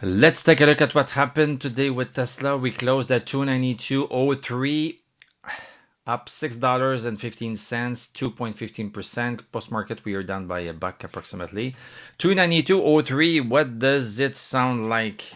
Let's take a look at what happened today with Tesla. We closed at 292.03, up $6.15, 2.15%. Post-market, we are down by $1 approximately. 292.03, what does it sound like?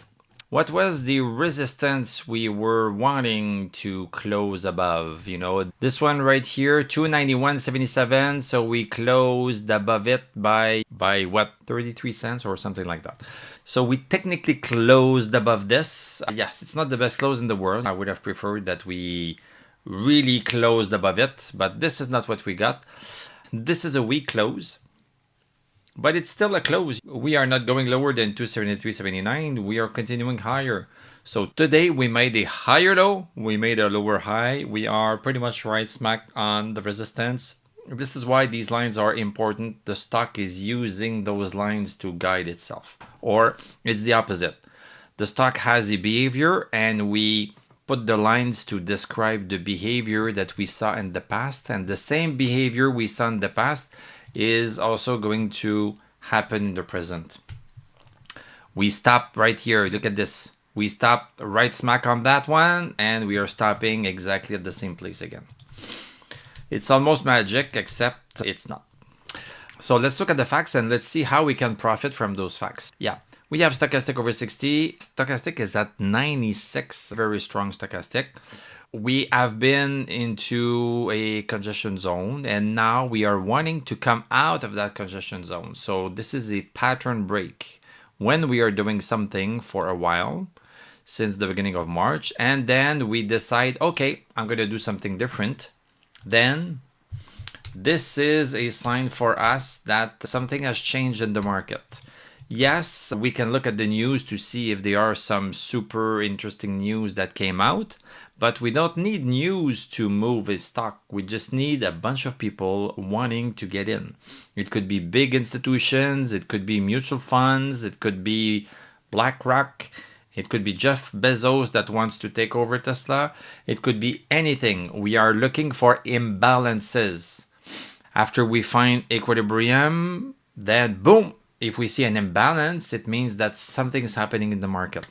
What was the resistance we were wanting to close above? You know, this one right here, 291.77. So we closed above it by what, 33 cents or something like that. So we technically closed above this. Yes, it's not the best close in the world. I would have preferred that we really closed above it, but this is not what we got. This is a weak close, but it's still a close. We are not going lower than 273.79. We are continuing higher. So today we made a higher low, we made a lower high. We are pretty much right smack on the resistance. This is why these lines are important. The stock is using those lines to guide itself. Or it's the opposite. The stock has a behavior and we put the lines to describe the behavior that we saw in the past. And the same behavior we saw in the past is also going to happen in the present. We stopped right here. Look at this. We stopped right smack on that one, and we are stopping exactly at the same place again. It's almost magic, except it's not. So let's look at the facts and let's see how we can profit from those facts. Yeah, we have stochastic over 60. Stochastic is at 96, very strong stochastic. We have been into a congestion zone and now we are wanting to come out of that congestion zone. So this is a pattern break when we are doing something for a while since the beginning of March, and then we decide, okay, I'm going to do something different. Then this is a sign for us that something has changed in the market. Yes, we can look at the news to see if there are some super interesting news that came out, but we don't need news to move a stock. We just need a bunch of people wanting to get in. It could be big institutions, it could be mutual funds, it could be BlackRock, it could be Jeff Bezos that wants to take over Tesla. It could be anything. We are looking for imbalances. After we find equilibrium, then boom, if we see an imbalance, it means that something is happening in the market.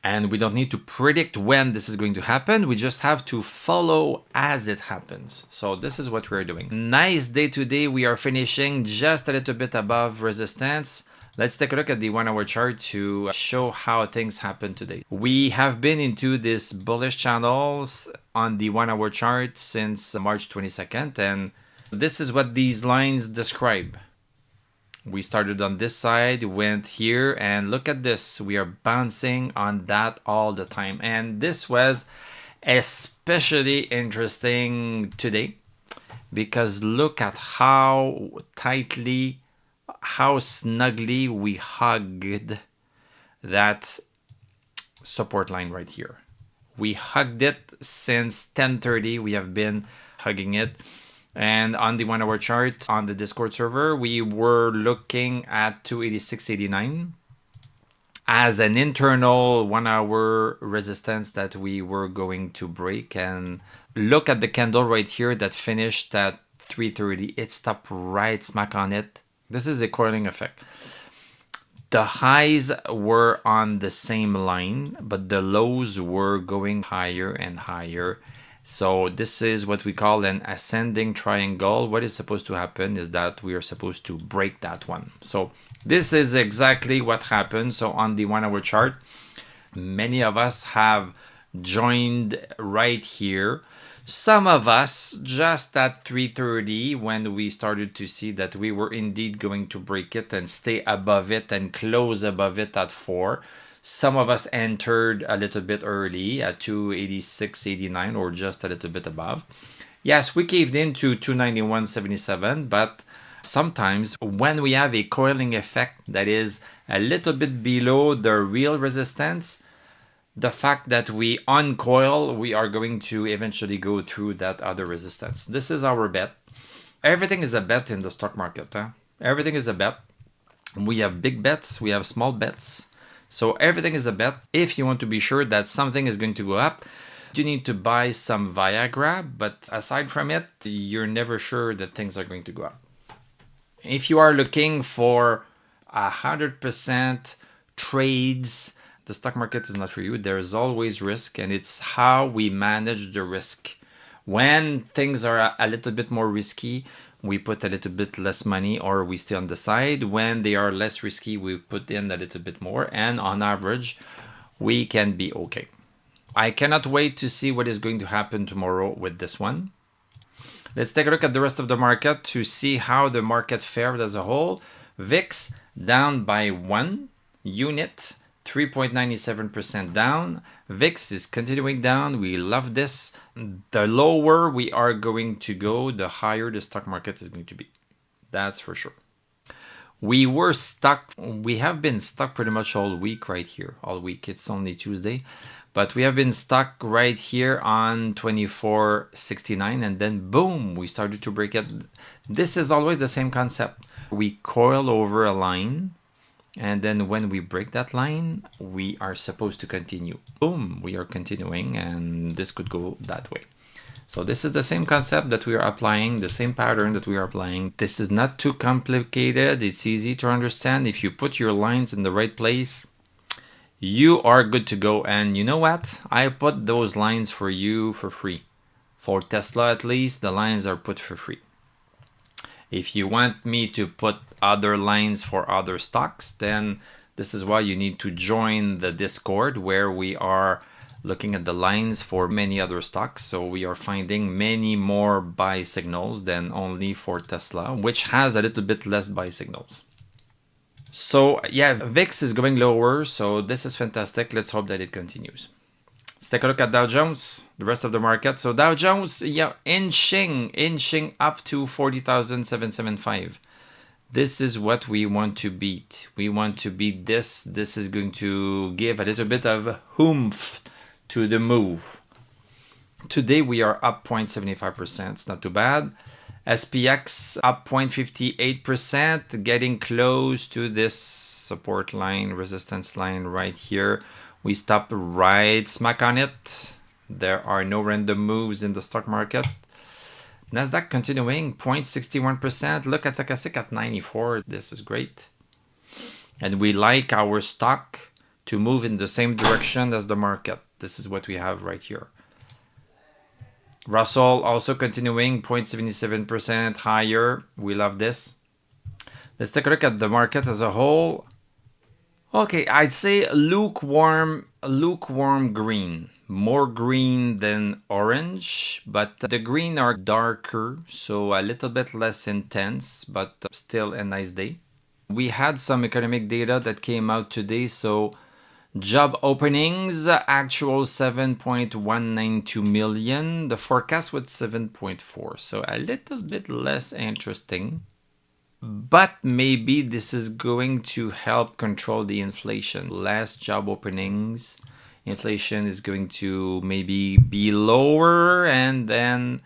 And we don't need to predict when this is going to happen. We just have to follow as it happens. So this is what we're doing. Nice day today. We are finishing just a little bit above resistance. Let's take a look at the 1 hour chart to show how things happen today. We have been into this bullish channels on the 1 hour chart since March 22nd. And this is what these lines describe. We started on this side, went here, and look at this. We are bouncing on that all the time. And this was especially interesting today because look at how tightly, how snugly we hugged that support line right here. We hugged it since 10:30. We have been hugging it. And on the 1 hour chart on the Discord server, we were looking at 286.89 as an internal 1 hour resistance that we were going to break. And look at the candle right here that finished at 3:30. It stopped right smack on it. This is a coiling effect. The highs were on the same line, but the lows were going higher and higher. So this is what we call an ascending triangle. What is supposed to happen is that we are supposed to break that one. So this is exactly what happened. So on the 1 hour chart, many of us have joined right here. Some of us just at 3:30 when we started to see that we were indeed going to break it and stay above it and close above it at 4. Some of us entered a little bit early at 286.89 or just a little bit above. Yes, we caved into 291.77, but sometimes when we have a coiling effect that is a little bit below the real resistance, the fact that we uncoil, we are going to eventually go through that other resistance. This is our bet. Everything is a bet in the stock market. Everything is a bet. We have big bets, we have small bets. So everything is a bet. If you want to be sure that something is going to go up, you need to buy some Viagra. But aside from it, you're never sure that things are going to go up. If you are looking for 100% trades. The stock market is not for you. There is always risk, and it's how we manage the risk. When things are a little bit more risky, we put a little bit less money or we stay on the side. When they are less risky, we put in a little bit more, and on average, we can be okay. I cannot wait to see what is going to happen tomorrow with this one. Let's take a look at the rest of the market to see how the market fared as a whole. VIX down by 1 unit, 3.97% down. VIX is continuing down. We love this. The lower we are going to go, the higher the stock market is going to be. That's for sure. We were stuck. We have been stuck pretty much all week right here. All week. It's only Tuesday. But we have been stuck right here on 24.69, and then boom, we started to break it. This is always the same concept. We coil over a line, and then when we break that line, we are supposed to continue. Boom, we are continuing, and this could go that way. So this is the same concept that we are applying, the same pattern that we are applying. This is not too complicated. It's easy to understand. If you put your lines in the right place, you are good to go. And you know what? I put those lines for you for free. For Tesla, at least, the lines are put for free. If you want me to put other lines for other stocks, then this is why you need to join the Discord, where we are looking at the lines for many other stocks. So we are finding many more buy signals than only for Tesla, which has a little bit less buy signals. So yeah, VIX is going lower, so this is fantastic. Let's hope that it continues. Let's take a look at Dow Jones, the rest of the market. So Dow Jones, yeah, inching up to 40,775. This is what we want to beat. We want to beat this. This is going to give a little bit of oomph to the move. Today we are up 0.75%. It's not too bad. SPX up 0.58%, getting close to this support line, resistance line right here. We stop right smack on it. There are no random moves in the stock market. Nasdaq continuing 0.61%. Look at stochastic at 94. This is great. And we like our stock to move in the same direction as the market. This is what we have right here. Russell also continuing 0.77% higher. We love this. Let's take a look at the market as a whole. Okay, I'd say lukewarm green. More green than orange, but the green are darker, so a little bit less intense, but still a nice day. We had some economic data that came out today, so job openings, actual 7.192 million. The forecast was 7.4, so a little bit less interesting. But maybe this is going to help control the inflation. Less job openings, inflation is going to maybe be lower, and then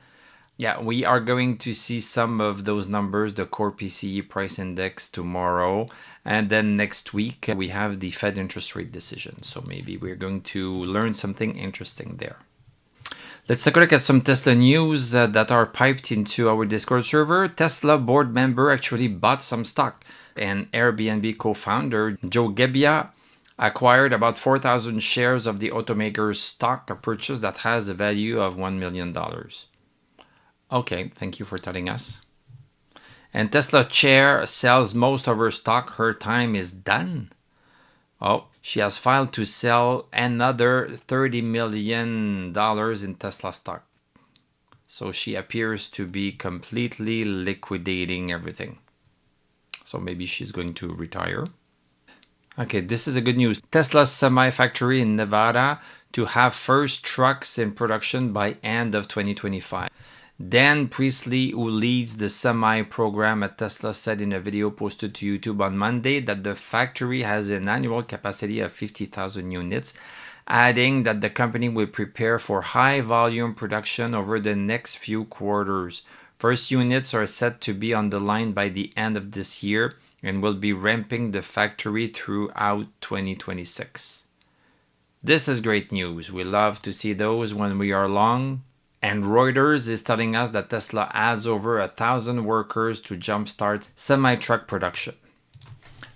yeah, we are going to see some of those numbers, the core PCE price index tomorrow. And then next week, we have the Fed interest rate decision. So maybe we're going to learn something interesting there. Let's take a look at some Tesla news that are piped into our Discord server. Tesla board member actually bought some stock. And Airbnb co-founder Joe Gebbia acquired about 4,000 shares of the automaker's stock, a purchase that has a value of $1 million. Okay, thank you for telling us. And Tesla chair sells most of her stock. Her time is done. Oh, she has filed to sell another $30 million in Tesla stock. So she appears to be completely liquidating everything. So maybe she's going to retire. Okay, this is a good news. Tesla semi factory in Nevada to have first trucks in production by end of 2025. Dan Priestley, who leads the semi program at Tesla, said in a video posted to YouTube on Monday that the factory has an annual capacity of 50,000 units, adding that the company will prepare for high volume production over the next few quarters. First units are set to be on the line by the end of this year and will be ramping the factory throughout 2026. This is great news. We love to see those when we are long. And Reuters is telling us that Tesla adds over 1,000 workers to jumpstart semi-truck production.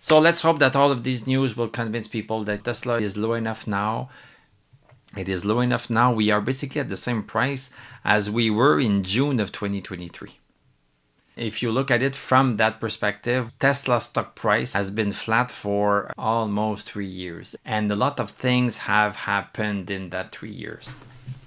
So let's hope that all of these news will convince people that Tesla is low enough now. It is low enough now. We are basically at the same price as we were in June of 2023. If you look at it from that perspective, Tesla stock price has been flat for almost 3 years. And a lot of things have happened in that 3 years.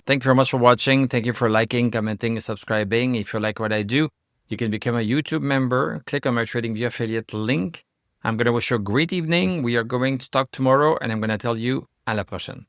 Thank you very much for watching. Thank you for liking, commenting, subscribing. If you like what I do, you can become a YouTube member. Click on my TradingView affiliate link. I'm going to wish you a great evening. We are going to talk tomorrow, and I'm going to tell you à la prochaine.